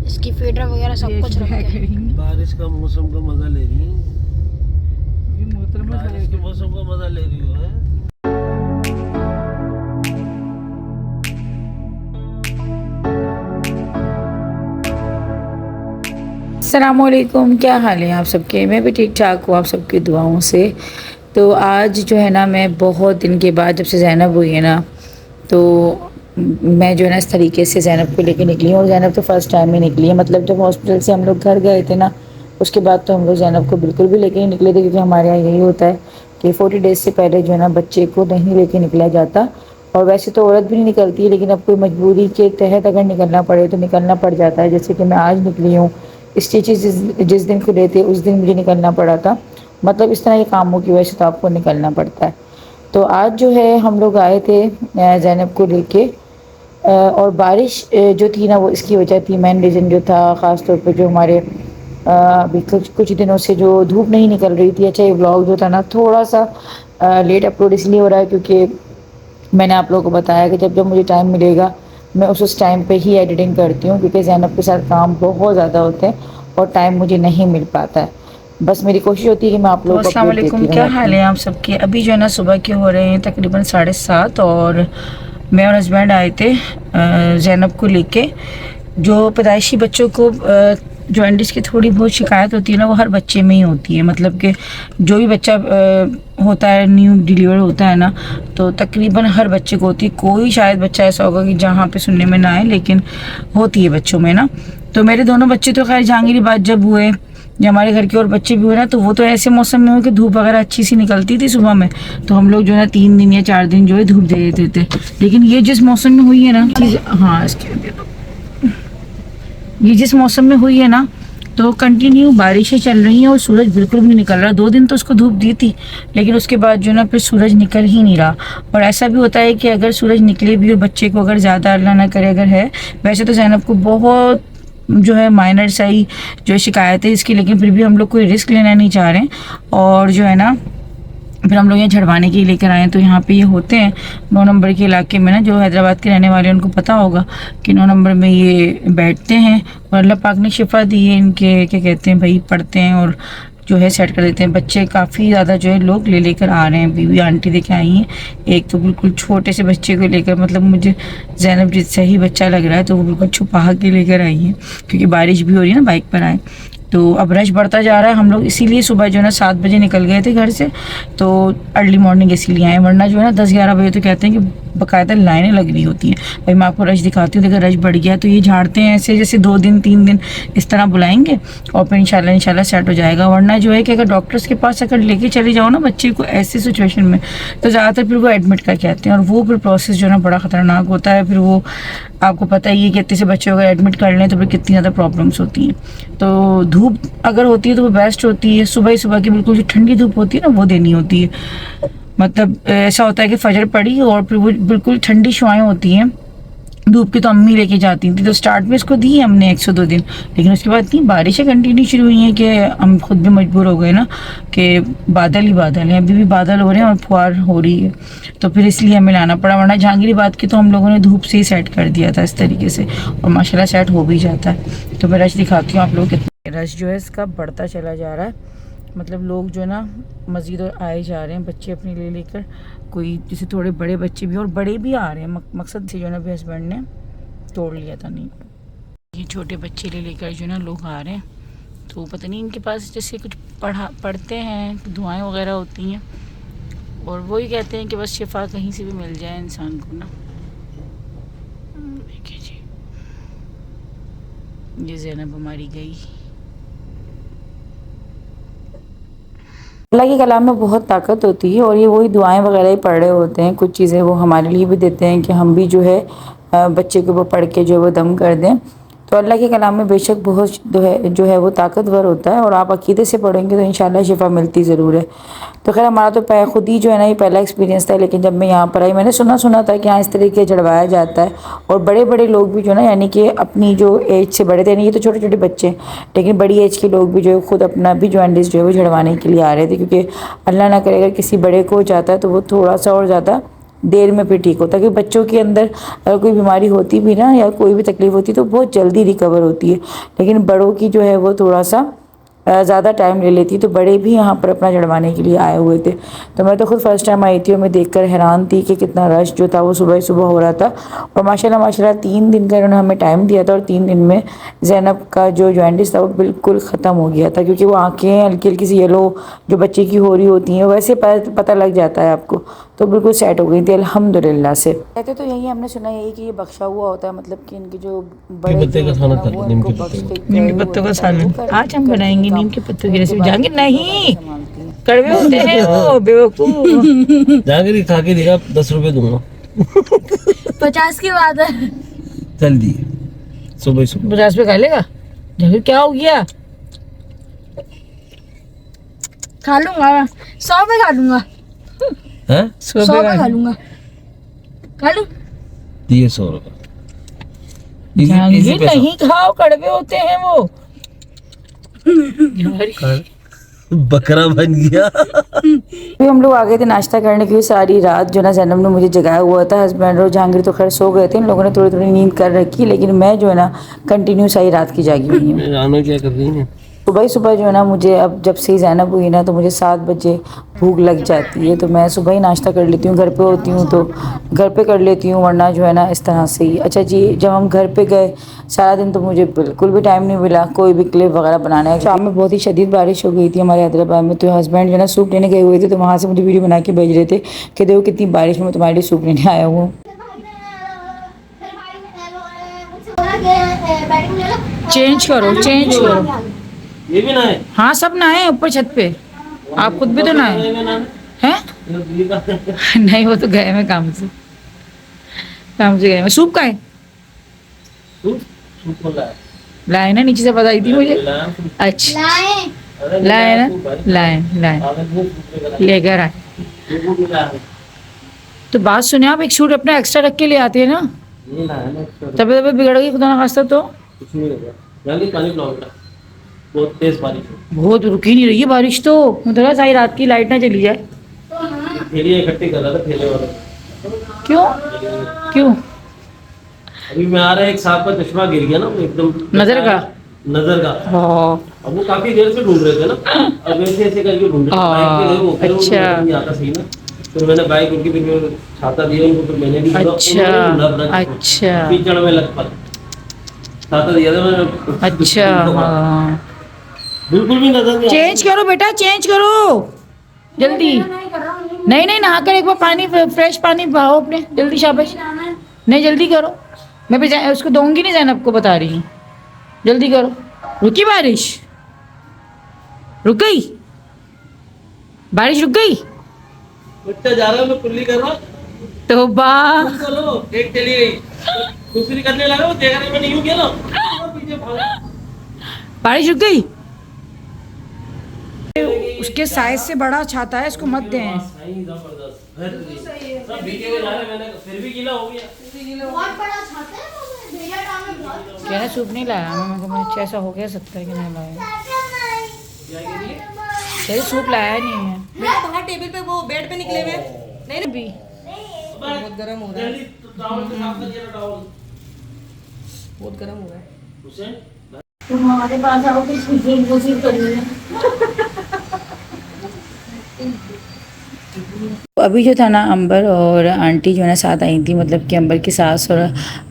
इसकी फीडर वगैरह सब कुछ रख के। बारिश का मौसम का मजा ले रही है, ये मोहतरमा बारिश के मौसम का मजा ले रही हो है। अस्सलामुअलैकुम, क्या हाल है आप सबके। मैं भी ठीक ठाक हूँ आप सबकी दुआओं से। तो आज जो है ना, मैं बहुत दिन के बाद जब से ज़ैनब हुई है ना, तो मैं जो है ना इस तरीके से ज़ैनब को लेके निकली हूँ। और ज़ैनब तो फ़र्स्ट टाइम ही निकली है, मतलब जब हॉस्पिटल से हम लोग घर गए थे ना, उसके बाद तो हम लोग ज़ैनब को बिल्कुल भी लेके नहीं निकले थे, क्योंकि हमारे यहाँ यही होता है कि 40 डेज़ से पहले जो है ना बच्चे को नहीं लेके निकला जाता। और वैसे तो औरत भी नहीं निकलती है, लेकिन अब कोई मजबूरी के तहत अगर निकलना पड़े तो निकलना पड़ जाता है। जैसे कि मैं आज निकली हूँ, स्टिचेस जिस दिन खुले थे उस दिन मुझे निकलना पड़ा था। मतलब इस तरह के कामों की वजह से तो आपको निकलना पड़ता है। तो आज जो है हम लोग आए थे ज़ैनब को लेके, और बारिश जो थी ना वो इसकी वजह थी। मेन रीज़न जो था ख़ास तौर पे जो हमारे अभी कुछ दिनों से जो धूप नहीं निकल रही थी। अच्छा, ये व्लॉग जो था ना थोड़ा सा लेट अपलोड इसलिए हो रहा है क्योंकि मैंने आप लोगों को बताया कि जब जब मुझे टाइम मिलेगा मैं उस टाइम पे ही एडिटिंग करती हूँ, क्योंकि ज़ैनब के साथ काम बहुत ज़्यादा होते हैं और टाइम मुझे नहीं मिल पाता है। बस मेरी कोशिश होती है कि मैं आप लोगों को अपडेट देती रहूं। क्या हाल है आप सबके। अभी जो है ना सुबह के हो रहे हैं तकरीबन 7:30, और मैं और हस्बैंड आए थे ज़ैनब को लेके। जो पैदाइशी बच्चों को जॉइंटिस की थोड़ी बहुत शिकायत होती है ना, वो हर बच्चे में ही होती है। मतलब कि जो भी बच्चा होता है, न्यू डिलीवर होता है ना, तो तकरीबन हर बच्चे को होती है। कोई शायद बच्चा ऐसा होगा कि जहाँ पे सुनने में ना आए, लेकिन होती है बच्चों में ना। तो मेरे दोनों बच्चे तो खैर जहांगीरी बात जब हुए, या हमारे घर के और बच्चे भी हुए ना, तो वो तो ऐसे मौसम में हुए कि धूप वगैरह अच्छी सी निकलती थी सुबह में, तो हम लोग जो है ना 3 दिन या 4 दिन जो है धूप दे देते थे। लेकिन ये जिस मौसम में हुई है ना चीज़, हाँ ये जिस मौसम में हुई है ना, तो कंटिन्यू बारिशें चल रही हैं और सूरज बिल्कुल भी नहीं निकल रहा। 2 दिन तो उसको धूप दी थी, लेकिन उसके बाद जो ना फिर सूरज निकल ही नहीं रहा। और ऐसा भी होता है कि अगर सूरज निकले भी और बच्चे को अगर ज़्यादा अल्लाह ना करे अगर है, वैसे तो ज़ैनब को बहुत जो है माइनर सा ही जो शिकायत है इसकी, लेकिन फिर भी हम लोग कोई रिस्क लेना नहीं चाह रहे हैं। और जो है ना फिर हम लोग यहाँ झड़वाने के लिए लेकर आए। तो यहाँ पे ये होते हैं 9 नंबर के इलाके में ना, जो हैदराबाद के रहने वाले उनको पता होगा कि 9 नंबर में ये बैठते हैं। और अल्लाह पाक ने शिफा दी है इनके, क्या कहते हैं भाई, पढ़ते हैं और जो है सेट कर देते हैं। बच्चे काफ़ी ज़्यादा जो है लोग ले लेकर आ रहे हैं। बीवी आंटी देखे आई हैं, एक तो बिल्कुल छोटे से बच्चे को लेकर, मतलब मुझे ज़ैनब जिससे ही बच्चा लग रहा है, तो वो बिल्कुल छुपा के लेकर आई हैं, क्योंकि बारिश भी हो रही है ना, बाइक पर आए। तो अब रश बढ़ता जा रहा है। हम लोग इसीलिए सुबह जो है ना 7 बजे निकल गए थे घर से, तो अर्ली मॉर्निंग इसीलिए आए, वरना जो है ना 10-11 बजे तो कहते हैं कि बाकायदा लाइनें लग रही होती हैं। भाई मैं आपको रश दिखाती हूँ, देखो रश बढ़ गया। तो ये झाड़ते हैं ऐसे जैसे 2 दिन 3 दिन इस तरह बुलाएंगे, और फिर इंशाल्लाह सेट हो जाएगा। वरना जो है कि अगर डॉक्टर्स के पास अगर लेके चले जाओ ना बच्चे को ऐसी सिचुएशन में, तो ज़्यादातर फिर वो एडमिट कर कहते हैं, और वो फिर प्रोसेस जो है ना बड़ा ख़तरनाक होता है। फिर वो आपको पता ही है कि इतने से बच्चे अगर एडमिट कर लें तो फिर कितनी ज़्यादा प्रॉब्लम्स होती हैं। तो धूप अगर होती है तो वो बेस्ट होती है। सुबह ही सुबह की बिल्कुल जो ठंडी धूप होती है ना वो देनी होती है। मतलब ऐसा होता है कि फजर पड़ी और फिर वो बिल्कुल ठंडी शुआएं होती हैं धूप की, तो अम्मी लेके जाती थी। तो स्टार्ट में इसको दी हमने 102 दिन, लेकिन उसके बाद इतनी बारिशें कंटिन्यू शुरू हुई हैं कि हम खुद भी मजबूर हो गए ना कि बादल ही बादल हैं, अभी भी बादल हो रहे हैं और फुहार हो रही है। तो फिर इसलिए हमें लाना पड़ा, वरना जहांगीरी बात की तो हम लोगों ने धूप से ही सेट कर दिया था इस तरीके से, और माशाल्लाह सेट हो भी जाता है। तो मैं रश दिखाती हूँ आप लोग। कितना रश जो है इसका बढ़ता चला जा रहा है। मतलब लोग जो है ना मज़ीद और आए जा रहे हैं, बच्चे अपने ले लेकर। कोई जैसे थोड़े बड़े बच्चे भी और बड़े भी आ रहे हैं। मकसद से जो है ना भी हस्बैंड ने तोड़ लिया था। नहीं, ये छोटे बच्चे ले लेकर जो है ना लोग आ रहे हैं। तो पता नहीं इनके पास जैसे कुछ पढ़ते हैं, दुआएं वगैरह होती हैं, और वही कहते हैं कि बस शिफा कहीं से भी मिल जाए इंसान को ना। देखिए जी, ये ज़ैनब हमारी गई। अल्लाह के कलाम में बहुत ताकत होती है, और ये वही दुआएं वगैरह ही पढ़ रहे होते हैं। कुछ चीज़ें वो हमारे लिए भी देते हैं कि हम भी जो है बच्चे को वो पढ़ के जो है वो दम कर दें। तो अल्लाह के कलाम में बेशक बहुत जो है वो ताकतवर होता है, और आप अकीदे से पढ़ेंगे तो इंशाल्लाह शिफा मिलती ज़रूर है। तो खैर हमारा तो खुद ही जो है ना ये पहला एक्सपीरियंस था, लेकिन जब मैं यहाँ पर आई मैंने सुना था कि यहाँ इस तरीके जड़वाया जाता है। और बड़े बड़े लोग भी जो है ना, यानी कि अपनी जो एज से बड़े थे, यानी ये तो छोटे छोटे बच्चे, लेकिन बड़ी एज के लोग भी जो है खुद अपना भी जॉइंटिस जो है वो झड़वाने के लिए आ रहे थे, क्योंकि अल्लाह ना करे अगर किसी बड़े को हो जाता है तो वो थोड़ा सा और ज़्यादा देर में फिर ठीक होता है, क्योंकि बच्चों के अंदर अगर कोई बीमारी होती भी ना या कोई भी तकलीफ होती है तो बहुत जल्दी रिकवर होती है, लेकिन बड़ों की जो है वो थोड़ा सा ज़्यादा टाइम ले लेती। तो बड़े भी यहाँ पर अपना जड़वाने के लिए आए हुए थे। तो मैं तो खुद फर्स्ट टाइम आई थी और मैं देखकर हैरान थी कि कितना रश जो था वो सुबह ही सुबह हो रहा था। और माशाल्लाह 3 दिन का इन्होंने हमें टाइम दिया था और 3 दिन में ज़ैनब का जो जॉइंटिस था वो बिल्कुल ख़त्म हो गया था, क्योंकि वो आँखें हल्की हल्की सी येलो जो बच्चे की हो रही होती हैं वैसे पता लग जाता है आपको, तो बिल्कुल सेट हो गई थी अल्हम्दुलिल्लाह से। कहते तो यही हमने सुना यही कि ये बख्शा हुआ होता है, मतलब कि इनके जो बड़े पत्ते का खाना खा नीम के नीम के पत्तों का सालन आज हम बनाएंगे। नीम के पत्तों की रेसिपी जाएंगे नहीं, कड़वे होते हैं वो बेवकूफ। जाकर खा के देखा, 10 रुपए दूंगा। 50 की बात है। चल दिए सुबह सुबह 50 पे खा लेगा जाकर, क्या हो गया? खा लूंगा 100 पे खा लूंगा, हैं 100 पे खा लूंगा, खा लूं। दिए 100 रुपए। जहांगीर नहीं खाओ, कड़वे होते हैं वो। बकरा बन गया। फिर हम लोग आ गए थे नाश्ता करने के लिए। सारी रात जो ना जैनब ने मुझे जगाया हुआ था। हस्बैंड और जहांगीर तो खैर सो गए थे, इन लोगों ने थोड़ी थोड़ी नींद कर रखी, लेकिन मैं जो है ना कंटिन्यू सारी रात की जागी हुई हूँ। रानो क्या कर रही है? सुबह जो है ना मुझे, अब जब से ही ज़ैनब हुई ना तो मुझे 7 बजे भूख लग जाती है, तो मैं सुबह ही नाश्ता कर लेती हूँ। घर पे होती हूँ तो घर पे कर लेती हूँ, वरना जो है ना इस तरह से ही। अच्छा जी, जब हम घर पे गए सारा दिन तो मुझे बिल्कुल भी टाइम नहीं मिला कोई भी क्लिप वगैरह बनाने का। शाम में बहुत ही शदीद बारिश हो गई थी हमारे हैदराबाद में, तो हस्बैंड जो है ना सूप लेने गए हुए थे, तो वहाँ से मुझे वीडियो बना के भेज रहे थे कि देखो कितनी बारिश में मैं तुम्हारे लिए सूप लेने आया हूँ। चेंज करो। ये भी ना है। हाँ सब नहाए ऊपर छत पे, आप खुद भी तो नहाए हैं? नहीं वो तो गए मैं काम से गए मैं। सूप का है लाए ना, नीचे से बताई थी मुझे। अच्छा लाए ना, लाए लेकर आए। तो बात सुने आप, एक सूट अपना एक्स्ट्रा रख के ले आते हैं ना, तबीयत बिगड़ गई खुदा ना खास्ता तो। कुछ नहीं लगा, पानी पिलाओ। बहुत तेज बारिश है, बहुत रुकी नहीं रही है बारिश तो। मतलब सारी रात की लाइट ना चली जाए। थैलियाँ इकट्ठी कर रहा था ठेले वाला। क्यों? अभी मैं आ रहा है, एक सांप का चश्मा गिर गया ना, वो एकदम नजर का। अब वो काफी देर से ढूंढ रहे थे ना, अब ऐसे करके ढूंढ रहे थे। बाइक पे गए वो, फिर अच्छा नहीं आता सही ना, फिर मैंने बाइक उनकी, फिर मैं छाता दिया उनको, फिर मैंने भी अच्छा कीचड़ में लग पा छाता दिया था मैंने। अच्छा हाँ, बिल्कुल भी नजर नहीं। चेंज करो बेटा, चेंज करो जल्दी। नहीं नहा कर एक बार पानी, फ्रेश पानी बहाओ अपने, जल्दी शाबाश। नहीं जल्दी करो, मैं भी उसको दूंगी नहीं, ज़ैनब को बता रही हूँ, जल्दी करो। रुकी बारिश? रुक गई बारिश? रुक गई? बच्चा जा रहा है, मैं कुल्ली कर रहा। तो चलो एक चली गई, दूसरी करने लगा, वो देख रहा मैं नहीं हूँ क्या ना, पीछे बारिश रुक गई। उसके साइज से बड़ा छाता है, इसको मत दें। फिर भी गीला हो गया। क्या है, सूप नहीं लाया मैं ऐसा हो गया सकता है कि नहीं लाया। चलिए सूप लाया नहीं है। बाहर टेबल पे वो बेड पे निकले हुए नहीं भी बहुत गर्म हो रहा है, बहुत गर्म हो रहा है। तुम हमारे पास आओ तो इसकी करिए। अभी जो था ना अंबर और आंटी जो है ना साथ आई थी, मतलब कि अंबर की सास और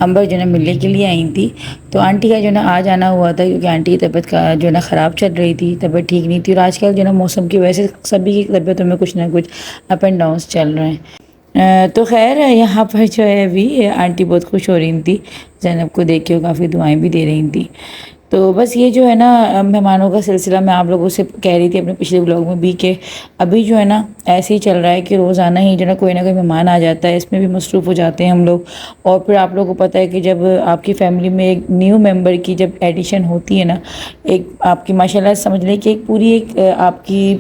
अंबर जो है ना मिलने के लिए आई थी। तो आंटी का जो है ना आ जाना हुआ था, क्योंकि आंटी की तबीयत का जो है ना ख़राब चल रही थी, तबीयत ठीक नहीं थी। और आजकल जो है ना मौसम की वजह से सभी की तबीयतों में कुछ ना कुछ अप एंड डाउन्स चल रहे हैं। तो खैर यहाँ पर जो है अभी आंटी बहुत खुश हो रही थी, ज़ैनब को देख के वो काफ़ी दुआएँ भी दे रही थी। तो बस ये जो है ना मेहमानों का सिलसिला मैं आप लोगों से कह रही थी अपने पिछले ब्लॉग में भी, कि अभी जो है ना ऐसे ही चल रहा है कि रोज़ाना ही जो है ना कोई मेहमान आ जाता है, इसमें भी मसरूफ़ हो जाते हैं हम लोग। और फिर आप लोगों को पता है कि जब आपकी फ़ैमिली में एक न्यू मेंबर की जब एडिशन होती है ना, एक आपकी माशाल्लाह समझ लें कि एक पूरी एक आपकी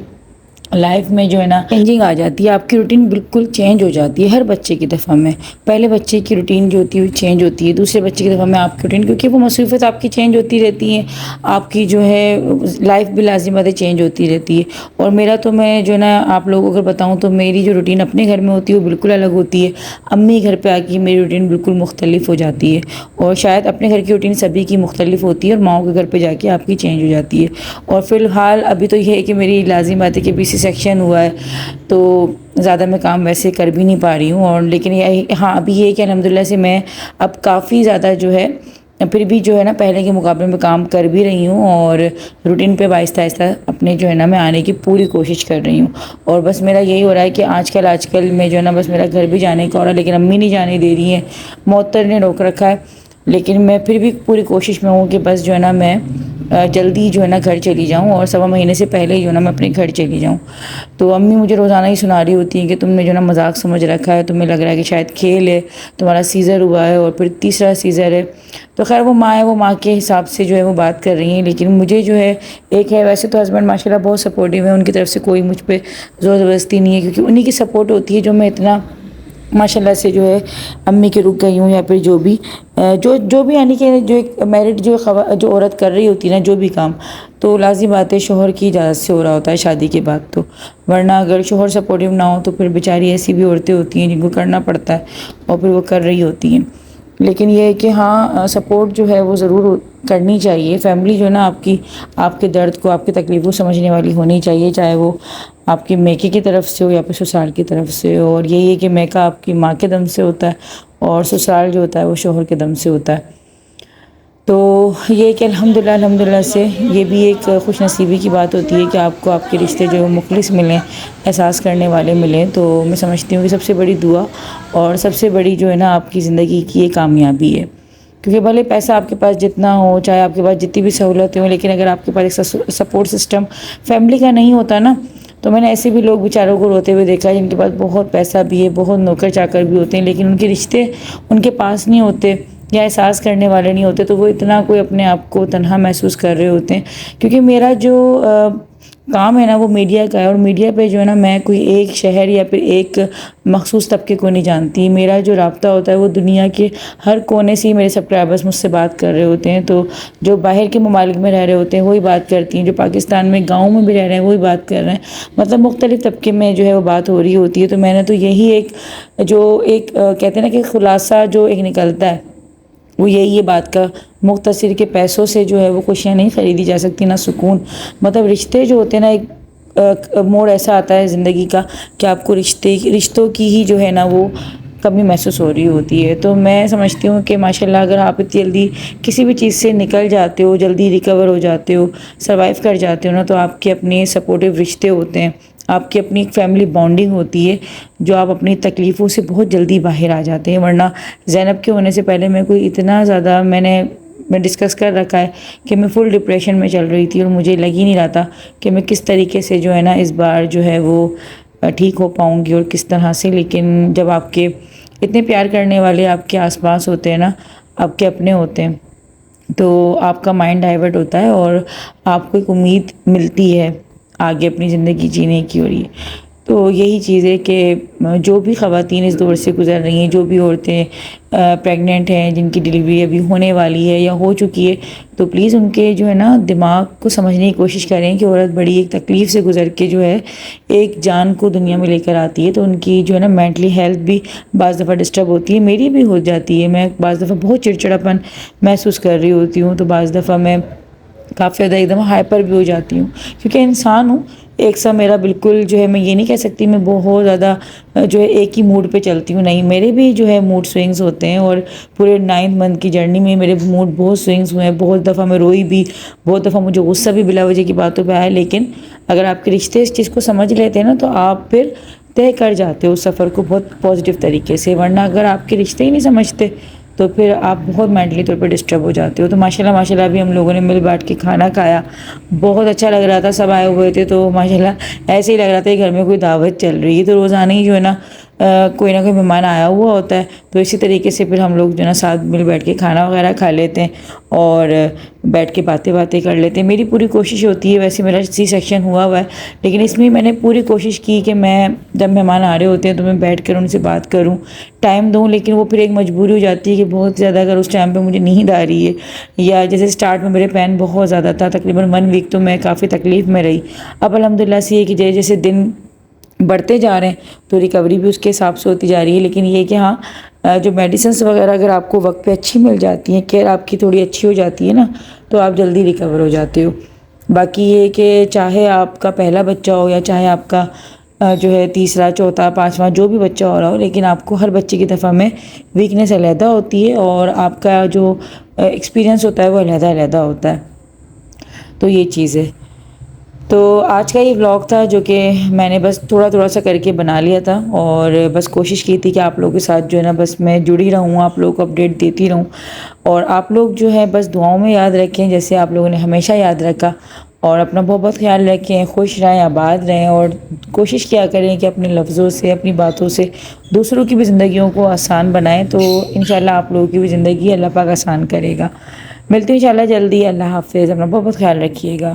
लाइफ में जो है ना चेंजिंग आ जाती है, आपकी रूटीन बिल्कुल चेंज हो जाती है हर बच्चे की दफ़ा में। पहले बच्चे की रूटीन जो होती है वो चेंज होती है, दूसरे बच्चे की दफ़ा में आपकी रूटीन, क्योंकि वो मसरूफियत आपकी चेंज होती रहती हैं, आपकी जो है लाइफ भी लाजिमत चेंज होती रहती है। और मेरा तो मैं जो है ना आप लोगों को अगर बताऊँ तो मेरी जो रूटीन अपने घर में होती है वो बिल्कुल अलग होती है, अम्मी घर पर आके मेरी रूटीन बिल्कुल मुख्तलिफ हो जाती है। और शायद अपने घर की रूटीन सभी की मुख्तलिफ होती है और माओ के घर पर जाके आपकी चेंज हो जाती है। और फ़िलहाल अभी तो ये है कि मेरी लाजिम बात है कि BC सेक्शन हुआ है तो ज़्यादा मैं काम वैसे कर भी नहीं पा रही हूँ। और लेकिन ये हाँ अभी ये है कि अल्हम्दुलिल्लाह से मैं अब काफ़ी ज़्यादा जो है फिर भी जो है ना पहले के मुकाबले में काम कर भी रही हूँ और रूटीन पे आहिस्ता आहिस्ता अपने जो है ना मैं आने की पूरी कोशिश कर रही हूँ। और बस मेरा यही हो रहा है कि आजकल मैं जो है ना बस मेरा घर भी जाने का हो रहा है, लेकिन अम्मी नहीं जाने दे रही हैं, मोहतर ने रोक रखा है। लेकिन मैं फिर भी पूरी कोशिश में हूँ कि बस जो है ना मैं जल्दी जो है ना घर चली जाऊँ और 1.25 महीने से पहले ही जो है ना मैं अपने घर चली जाऊँ। तो अम्मी मुझे रोज़ाना ही सुना रही होती हैं कि तुमने जो है ना मजाक समझ रखा है, तुम्हें लग रहा है कि शायद खेल है, तुम्हारा सीज़र हुआ है और फिर तीसरा सीज़र है। तो खैर वो माँ है, वो माँ के हिसाब से जो है वो बात कर रही हैं। लेकिन मुझे जो है एक है, वैसे तो हस्बैंड माशाल्लाह बहुत सपोर्टिव है, उनकी तरफ से कोई मुझ पर ज़ोर ज़बरदस्ती नहीं है, क्योंकि उन्हीं की सपोर्ट होती है जो मैं इतना माशाल्लाह से जो है अम्मी के रुक गई हूँ, या फिर जो भी यानी कि जो एक मैरिड जो औरत कर रही होती है ना जो भी काम, तो लाज़िम बात है शोहर की इजाज़त से हो रहा होता है शादी के बाद। तो वरना अगर शोहर सपोर्टिव ना हो तो फिर बेचारी ऐसी भी औरतें होती हैं जिनको करना पड़ता है और फिर वो कर रही होती हैं। लेकिन ये है कि हाँ सपोर्ट जो है वो ज़रूर करनी चाहिए। फैमिली जो है ना आपके दर्द को, आपकी तकलीफ़ को समझने वाली होनी चाहिए, चाहे वो आपकी मेके की तरफ से हो या फिर ससुराल की तरफ से हो। और यही है कि मेका आपकी माँ के दम से होता है और ससुराल जो होता है वो शोहर के दम से होता है। तो ये कि अल्हम्दुलिल्लाह से ये भी एक खुश नसीबी की बात होती है कि आपको आपके रिश्ते जो मुखलिस मिलें, एहसास करने वाले मिलें। तो मैं समझती हूँ कि सबसे बड़ी दुआ और सबसे बड़ी जो है ना आपकी ज़िंदगी की ये कामयाबी है। क्योंकि भले पैसा आपके पास जितना हो, चाहे आपके पास जितनी भी सहूलतें हों, लेकिन अगर आपके पास एक सपोर्ट सिस्टम फैमिली का नहीं होता ना, तो मैंने ऐसे भी लोग बेचारों को रोते हुए देखा है जिनके पास बहुत पैसा भी है, बहुत नौकर चाकर भी होते हैं, लेकिन उनके रिश्ते उनके पास नहीं होते या एहसास करने वाले नहीं होते, तो वो इतना कोई अपने आप को तन्हा महसूस कर रहे होते हैं। क्योंकि मेरा जो काम है ना वो मीडिया का है, और मीडिया पे जो है ना मैं कोई एक शहर या फिर एक मखसूस तबके को नहीं जानती। मेरा जो राब्ता होता है वो दुनिया के हर कोने से ही मेरे सब्सक्राइबर्स मुझसे बात कर रहे होते हैं। तो जो बाहर के ममालिक में रह रहे होते हैं वही बात करती हैं, जो पाकिस्तान में गाँव में भी रह रहे हैं वही बात कर रहे हैं, मतलब मुख्तलिफ तबके में जो है वो बात हो रही होती है। तो मैंने तो यही एक कहते हैं ना कि खुलासा जो एक निकलता है वो यही है बात का, मुख्तसर के पैसों से जो है वो खुशियाँ नहीं ख़रीदी जा सकती, ना सुकून। मतलब रिश्ते जो होते हैं ना, एक मोड़ ऐसा आता है ज़िंदगी का कि आपको रिश्तों की ही जो है ना वो कमी महसूस हो रही होती है। तो मैं समझती हूँ कि माशाल्लाह अगर आप इतनी जल्दी किसी भी चीज़ से निकल जाते हो, जल्दी रिकवर हो जाते हो, सर्वाइव कर जाते हो ना, तो आपके अपने सपोर्टिव रिश्ते होते हैं, आपकी अपनी एक फैमिली बॉन्डिंग होती है, जो आप अपनी तकलीफ़ों से बहुत जल्दी बाहर आ जाते हैं। वरना ज़ैनब के होने से पहले मैं कोई इतना ज़्यादा मैं डिस्कस कर रखा है कि मैं फुल डिप्रेशन में चल रही थी और मुझे लग ही नहीं रहा था कि मैं किस तरीके से जो है ना इस बार जो है वो ठीक हो पाऊँगी और किस तरह से। लेकिन जब आपके इतने प्यार करने वाले आपके आसपास होते हैं ना, आपके अपने होते हैं, तो आपका माइंड डाइवर्ट होता है और आपको एक उम्मीद मिलती है आगे अपनी ज़िंदगी जीने की। और ये तो यही चीज़ है कि जो भी ख़वातीन इस दौर से गुज़र रही हैं, जो भी औरतें प्रेग्नेंट हैं, जिनकी डिलीवरी अभी होने वाली है या हो चुकी है, तो प्लीज़ उनके जो है ना दिमाग को समझने की कोशिश करें कि औरत बड़ी एक तकलीफ़ से गुज़र के जो है एक जान को दुनिया में लेकर आती है। तो उनकी जो है ना मेंटली हेल्थ भी बाज़ दफ़ा डिस्टर्ब होती है, मेरी भी हो जाती है। मैं बाज़ दफ़ा बहुत चिड़चिड़ापन महसूस कर रही होती हूँ, तो बाज़ दफ़ा मैं काफ़ी ज़्यादा एकदम हाइपर भी हो जाती हूँ, क्योंकि इंसान हूँ एक सा। मेरा बिल्कुल जो है मैं ये नहीं कह सकती मैं बहुत ज़्यादा जो है एक ही मूड पे चलती हूँ, नहीं, मेरे भी जो है मूड स्विंग्स होते हैं। और पूरे 9 मंथ की जर्नी में मेरे मूड बहुत स्विंग्स हुए हैं। बहुत दफ़ा मैं रोई भी, बहुत दफ़ा मुझे गुस्सा भी बिला वजह की बातों पे आया। लेकिन अगर आपके रिश्ते इस चीज़ को समझ लेते हैं ना, तो आप फिर तय कर जाते हो उस सफ़र को बहुत पॉजिटिव तरीके से। वरना अगर आपके रिश्ते ही नहीं समझते तो फिर आप बहुत मेंटली तौर पे डिस्टर्ब हो जाते हो। तो माशाल्लाह अभी हम लोगों ने मिल बांट के खाना खाया, बहुत अच्छा लग रहा था, सब आए हुए थे, तो माशाल्लाह ऐसे ही लग रहा था कि घर में कोई दावत चल रही है। तो रोज़ाना ही जो है ना कोई ना कोई मेहमान आया हुआ होता है, तो इसी तरीके से फिर हम लोग जो है ना साथ मिल बैठ के खाना वगैरह खा लेते हैं और बैठ के बातें कर लेते हैं। मेरी पूरी कोशिश होती है, वैसे मेरा सी सेक्शन हुआ है, लेकिन इसमें मैंने पूरी कोशिश की कि मैं जब मेहमान आ रहे होते हैं तो मैं बैठ कर उनसे बात करूं, टाइम दूं, लेकिन वो फिर एक मजबूरी हो जाती है कि बहुत ज़्यादा अगर उस टाइम पे मुझे नींद आ रही है, या जैसे स्टार्ट में मेरे पेन बहुत ज़्यादा था, तकरीबन 1 वीक तो मैं काफ़ी तकलीफ़ में रही। अब अल्हम्दुलिल्लाह से ये कि जैसे जैसे दिन बढ़ते जा रहे हैं तो रिकवरी भी उसके हिसाब से होती जा रही है। लेकिन ये कि हाँ, जो मेडिसिन्स वगैरह अगर आपको वक्त पे अच्छी मिल जाती हैं, केयर आपकी थोड़ी अच्छी हो जाती है ना, तो आप जल्दी रिकवर हो जाते हो। बाकी ये कि चाहे आपका पहला बच्चा हो या चाहे आपका जो है तीसरा, चौथा, पाँचवा जो भी बच्चा हो रहा हो, लेकिन आपको हर बच्चे की दफ़ा में वीकनेस अलहदा होती है और आपका जो एक्सपीरियंस होता है वो अलहदा होता है। तो ये चीज़ है। तो आज का ये व्लॉग था जो कि मैंने बस थोड़ा सा करके बना लिया था और बस कोशिश की थी कि आप लोगों के साथ जो है ना बस मैं जुड़ी रहूँ, आप लोगों को अपडेट देती रहूँ, और आप लोग जो है बस दुआओं में याद रखें जैसे आप लोगों ने हमेशा याद रखा, और अपना बहुत ख्याल रखें, खुश रहें, आबाद रहें, और कोशिश किया करें कि अपने लफ्ज़ों से, अपनी बातों से दूसरों की भी ज़िंदगियों को आसान बनाएं। तो इंशाल्लाह आप लोगों की भी ज़िंदगी अल्लाह पाक आसान करेगा। मिलते हैं इंशाल्लाह जल्दी। अल्लाह हाफ़िज़। अपना बहुत ख्याल रखिएगा।